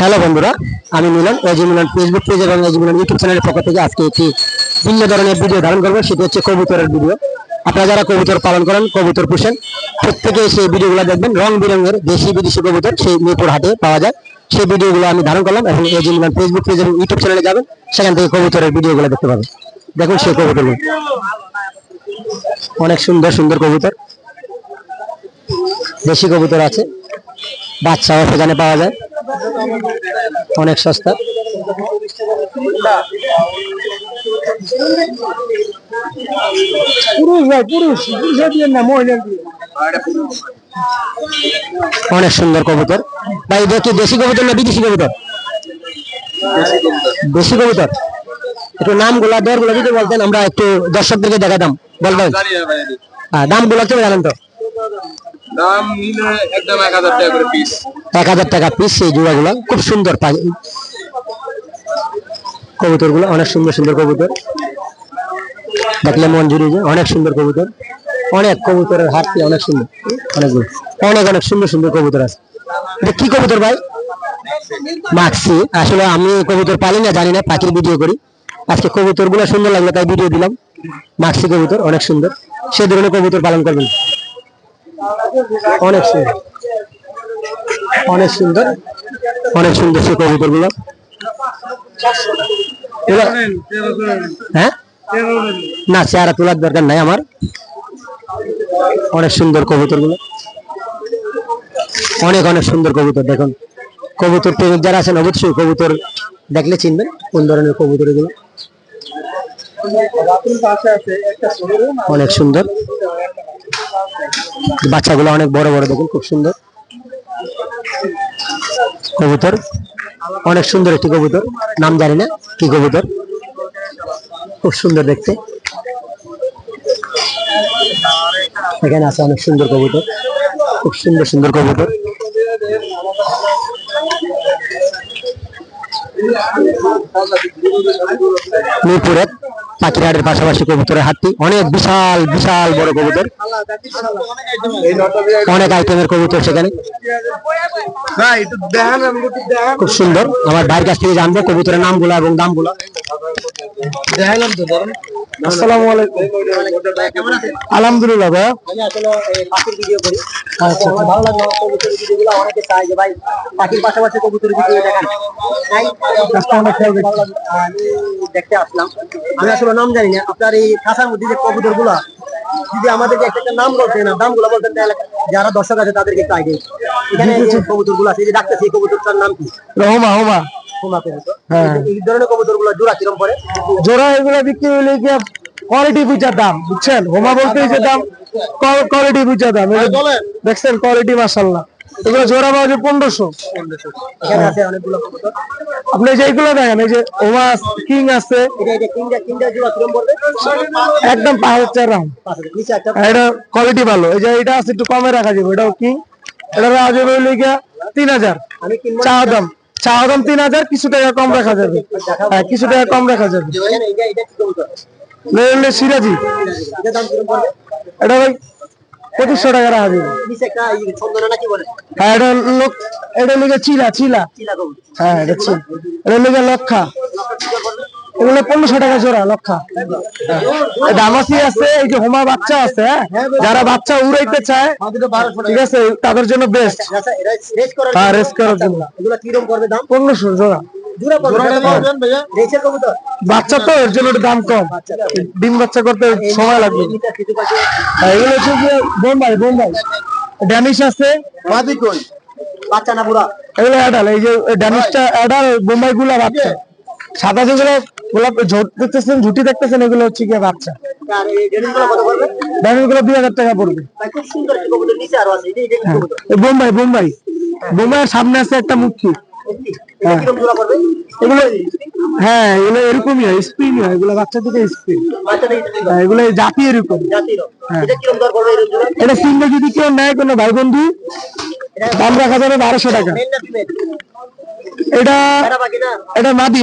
Hello বন্ধুরা, আমি মিলন AG মিলন Facebook page এবং এজি মিলন ইউটিউব চ্যানেলের পক্ষ থেকে আজকে একটি ভিন্ন ধরনের ভিডিও ধারণ করবো। সেটি হচ্ছে কবুতরের ভিডিও। আপনারা যারা কবুতর পালন করেন, কবুতর পুষেন, প্রত্যেকে সেই ভিডিওগুলো দেখবেন। রং বেরঙের দেশি বিদেশি কবুতর সেই মিরপুর হাটে পাওয়া যায়। সেই ভিডিওগুলো আমি ধারণ করলাম এবং এজি মিলন ফেসবুক পেজ এবং ইউটিউব চ্যানেলে যাবেন, সেখান থেকে কবুতরের ভিডিওগুলো দেখতে পাবেন। দেখুন সেই কবুতরগুলো, অনেক সুন্দর সুন্দর কবুতর, দেশি কবুতর আছে, বাচ্চাও সেখানে পাওয়া যায়, অনেক সস্তা। অনেক সুন্দর কবুতর ভাই। দেখি দেশি কবুতর না বিদেশি কবুতর? দেশি কবুতর। একটু নামগুলা দরগুলো যদি বলতেন, আমরা একটু দর্শকদেরকে দেখাতাম। বলবেন দামগুলো কেমন জানেন তো? দাম নিলে একদম 1000 টাকা করে পিস। 1000 টাকা পিস। সেই জোড়াগুলো খুব সুন্দর কবুতরগুলো, অনেক সুন্দর সুন্দর কবুতর, দেখলে মন জুড়ে যায়। অনেক সুন্দর কবুতর, অনেক কবুতরের হাটটি অনেক সুন্দর, অনেকগুলো অনেক অনেক সুন্দর সুন্দর কবুতর আছে। এটা কি কবুতর ভাই? মাক্সি। আসলে আমি কবুতর পালি না, জানি না, পাখির ভিডিও করি। আজকে কবুতর গুলো সুন্দর লাগলো তাই ভিডিও দিলাম। মাক্সি কবুতর অনেক সুন্দর, সে ধরনের কবুতর পালন করবেন। অনেক সুন্দর, অনেক সুন্দর, অনেক সুন্দর সেই কবুতর গুলো। হ্যাঁ না, চেহারা তোলার দরকার নাই আমার। অনেক সুন্দর কবুতর গুলো, অনেক অনেক সুন্দর কবুতর। দেখুন, কবুতর প্রেমিক যারা আছেন অবশ্যই কবুতর দেখলে চিনবেন কোন ধরনের কবুতর এগুলো। অনেক সুন্দর, বাচ্চাগুলো অনেক বড় বড়, দেখুন খুব সুন্দর কবুতর। অনেক সুন্দর একটি কবুতর, নাম জানি না কি কবুতর, খুব সুন্দর দেখতে। এখানে আছে অনেক সুন্দর কবুতর, খুব সুন্দর সুন্দর কবুতর। মিরপুরের পাখিরহাটের পাশাপাশি কবুতরের হাটটি, অনেক বিশাল বিশাল বড় কবুতর, অনেক আইটেমের কবুতর সেখানে, খুব সুন্দর। আমার ভাইয়ের কাছ থেকে জানবো কবুতরের নামগুলো এবং দামগুলো। আসসালামু আলাইকুম। আলহামদুলিল্লাহ ভাই, আমি আসলে পাখির ভিডিও করি। আচ্ছা, ভালো লাগলো কবুতরের ভিডিওগুলো। অনেকে চায় যে ভাই পাখির পাশাপাশি কবুতরের ভিডিও দেখান, তাই আমি দেখতে আসলাম। আমি আসলে নাম জানি না। আপনার এই খাঁচার মধ্যে যে কবুতর গুলা, যদি আমাদেরকে একটা নাম বলতেন, দামগুলো বলতেন, তাহলে যারা দর্শক আছে তাদেরকে একটু আইডিয়া। এখানে যে কবুতর গুলো আছে, যে ডাকতেছে, এই কবুতরটার নাম কি? হোমা। হোমা, হোমা কবুতর। এই ধরনের কবুতর গুলো জোড়া কিরকম পড়ে? জোড়া এগুলো বিক্রি হলে গিয়ে কোয়ালিটি বুঝার দাম, বুঝছেন? হোমা বলতে যে দাম, কোয়ালিটি বুঝার দাম। দেখছেন কোয়ালিটি, মাশাআল্লাহ। এগুলো জোড়া পাওয়া যায় 1500। এখানে আছে অনেকগুলো কবুতর। আপনি যেগুলো দেখেন, এই যে হোমা কিং আছে, কিংটা জোড়া কিরকম পড়বে? একদম 5000 টাকা। এটা কোয়ালিটি ভালো। এই যে এটা আছে একটু কমে রাখা যাবে, এটাও কিং। এটা রাখা যাবে হইলে গিয়া 3000। চাওয়া দাম 3000, কিছু টাকা কম রাখা যাবে। হ্যাঁ, কিছু টাকা কম রাখা যাবে। সিরাজি, এটা ভাই 2500 টাকা রাখা যাবে। হ্যাঁ, এটা লিখে চিলা চিলা। হ্যাঁ, এটা চিলা। এটা লিখে লক্ষা। এগুলো 1500 টাকা জোড়া, লক্ষা। দামাসি আছে, এই যে হোমা বাচ্চা আছে, যারা বাচ্চা উড়াইতে চায়, ঠিক আছে, তাদের জন্য বেস্ট। হ্যাঁ, রেস করার জন্য। 1500 জোড়া। বাচ্চা তো, এর জন্য দাম কম। ডিম বাচ্চা করতে সময় লাগবে। এগুলো হচ্ছে বোম্বাই। বোম্বাই ড্যানিশ আছে। বাচ্চা না বুড়া? এগুলো অ্যাডাল। এই যে ড্যানিশটা অ্যাডাল, বোম্বাই গুলা বাচ্চা। সাদা যেগুলো দেখতেছেন, ঝুটি দেখতেছেন, এগুলো হচ্ছে কি বাচ্চা। ড্যানিশ গুলো 2000 টাকা পড়বে। বোম্বাই। বোম্বাই, বোম্বাইয়ের সামনে আছে একটা মুখী। এগুলো, হ্যাঁ, এগুলো এরকমই হয়, স্পিন হয়। এগুলো বাচ্চা থেকে স্পিন। এগুলো জাতি এরকম। এটা সিঙ্গেল যদি কেউ নেয়, কোনো ভাই বন্ধু, দাম রাখা যাবে 1200 টাকা। এটা মাদি।